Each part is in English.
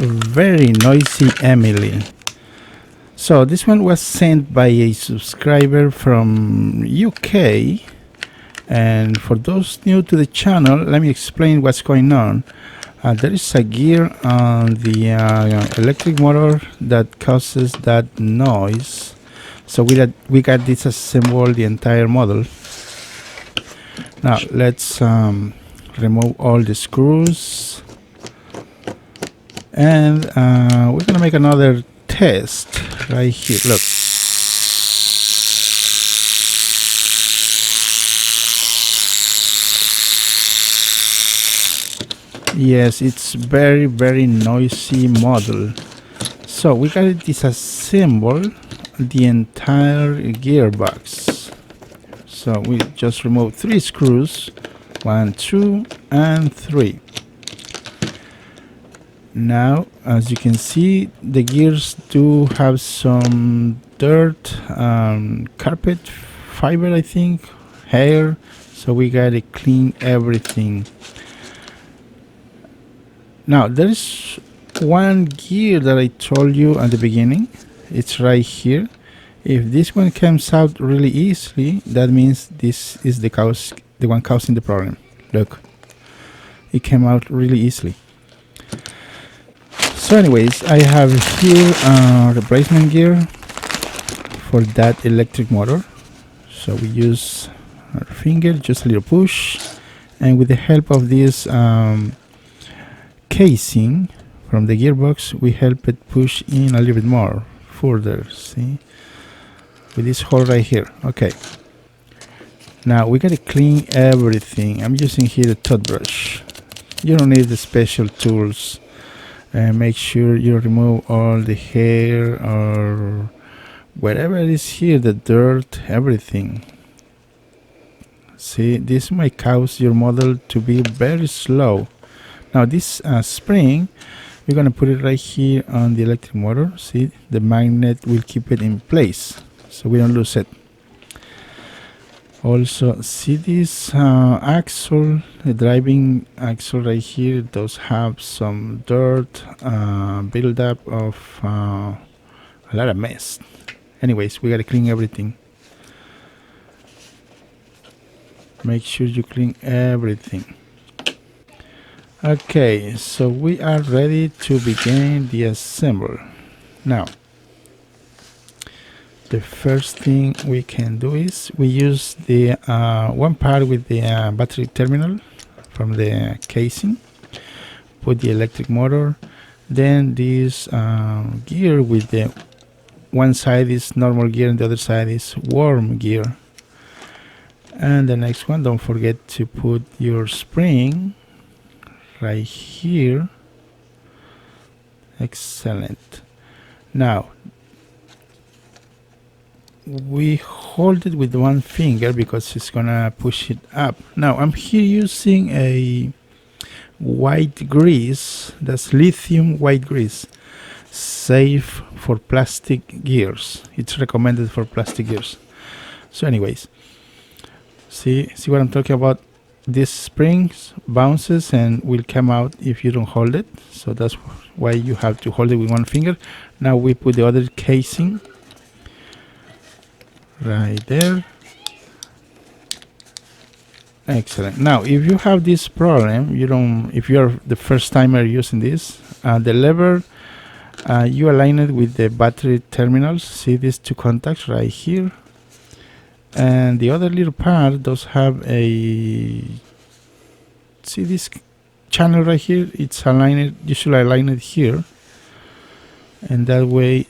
Very noisy Emily. So this one was sent by a subscriber from UK, and for those new to the channel, let me explain what's going on. There is a gear on the electric motor that causes that noise, so we got disassembled the entire model. Now let's remove all the screws, and we're gonna make another test right here. Look, yes, it's very noisy model. So we gotta disassemble the entire gearbox. So we just remove 3 screws, 1, 2, and 3. Now, as you can see, the gears do have some dirt, carpet fiber, I think, hair, so we gotta clean everything. Now, there is one gear that I told you at the beginning. It's right here. If this one comes out really easily, that means this is the one causing the problem. Look, it came out really easily. So anyways, I have here replacement gear for that electric motor. So we use our finger, just a little push, and with the help of this casing from the gearbox, we help it push in a little bit more further. See, with this hole right here. Okay, now we gotta clean everything. I'm using here a toothbrush. You don't need the special tools. Make sure you remove all the hair or whatever is here, the dirt, everything. See, this might cause your model to be very slow. Now this spring, we're gonna put it right here on the electric motor. See, the magnet will keep it in place so we don't lose it. Also, see this axle, the driving axle right here, does have some dirt, buildup of a lot of mess. Anyways, we gotta clean everything. Make sure you clean everything. Okay, so we are ready to begin the assembly. Now, the first thing we can do is we use the one part with the battery terminal from the casing, put the electric motor, then this gear with the one side is normal gear and the other side is warm gear, and the next one, don't forget to put your spring right here. Excellent. Now we hold it with one finger because it's gonna push it up. Now I'm here using a white grease, that's lithium white grease, safe for plastic gears. It's recommended for plastic gears. So anyways, see what I'm talking about? This springs bounces and will come out if you don't hold it, so that's why you have to hold it with one finger. Now we put the other casing right there. Excellent. Now if you have this problem, if you're the first timer using this, the lever, you align it with the battery terminals. See these 2 contacts right here, and the other little part does have a, see this channel right here, it's aligned, you should align it here, and that way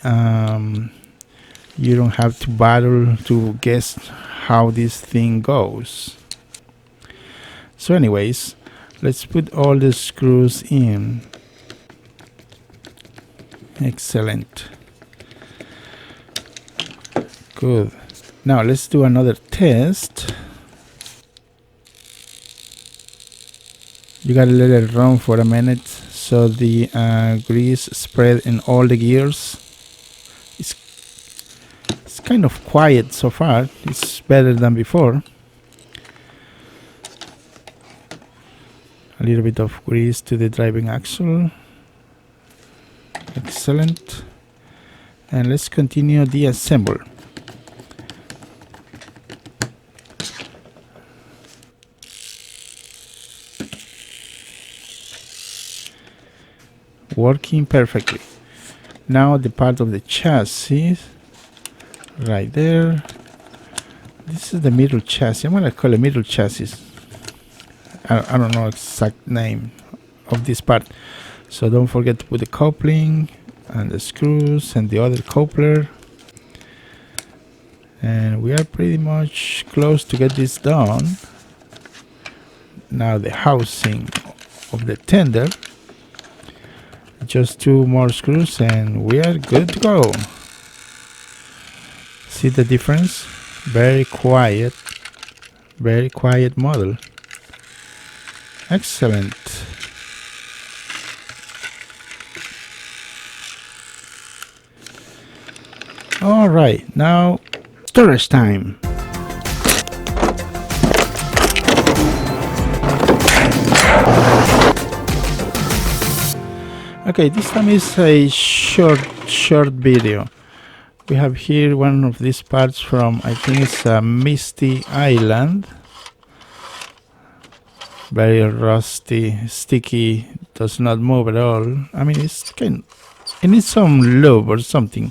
you don't have to battle to guess how this thing goes. So anyways, let's put all the screws in. Excellent. Good. Now let's do another test. You gotta let it run for a minute so the grease spread in all the gears. It's kind of quiet so far. It's better than before. A little bit of grease to the driving axle. Excellent. And let's continue the assemble. Working perfectly. Now the part of the chassis right there. This is the middle chassis. I'm gonna call it middle chassis. I don't know exact name of this part, so don't forget to put the coupling and the screws and the other coupler. And we are pretty much close to get this done. Now the housing of the tender. Just 2 more screws and we are good to go. See the difference? Very quiet model. Excellent. All right, now storage time. Okay, this time is a short video. We have here one of these parts from, I think it's a Misty Island. Very rusty, sticky, does not move at all. I mean, it needs some lube or something.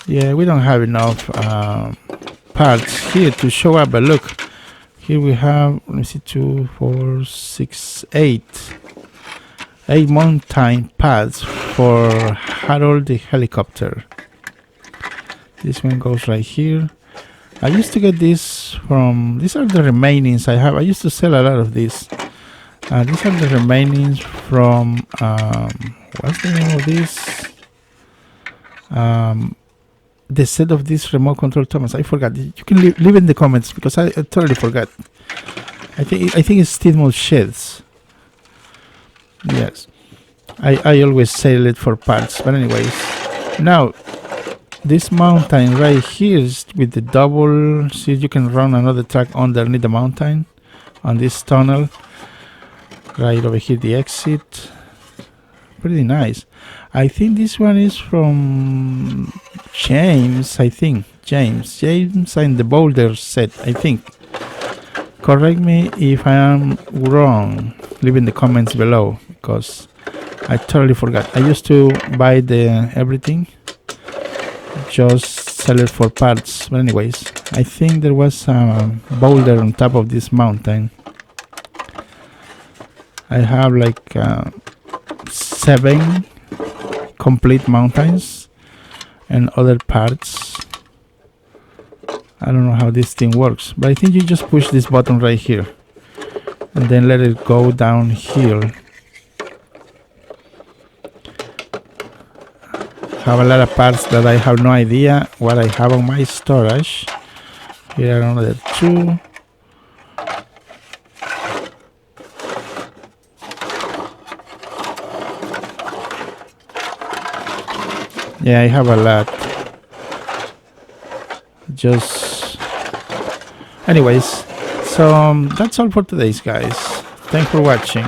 Yeah, we don't have enough parts here to show up, but look, here we have, let me see, 2, 4, 6, 8 mountain pads for Harold the helicopter. This one goes right here. I used to get this from, these are the remainings I have. I used to sell a lot of these. These are the remainings from, what's the name of this? The set of this remote control Thomas. I forgot. You can leave in the comments because I totally forgot. I think it's Steamboat Sheds. Yes, I always sell it for parts, but anyways, now this mountain right here is with the double, see, you can run another track underneath the mountain on this tunnel right over here, the exit. Pretty nice. I think this one is from James. I think James and the Boulder set, I think. Correct me if I am wrong. Leave in the comments below because I totally forgot. I used to buy the everything, just sell it for parts. But anyways, I think there was a boulder on top of this mountain. I have like 7 complete mountains and other parts. I don't know how this thing works, but I think you just push this button right here and then let it go downhill. Have a lot of parts that I have no idea what I have on my storage. Here are another 2. Yeah, I have a lot. Just anyways, so that's all for today's guys. Thanks for watching.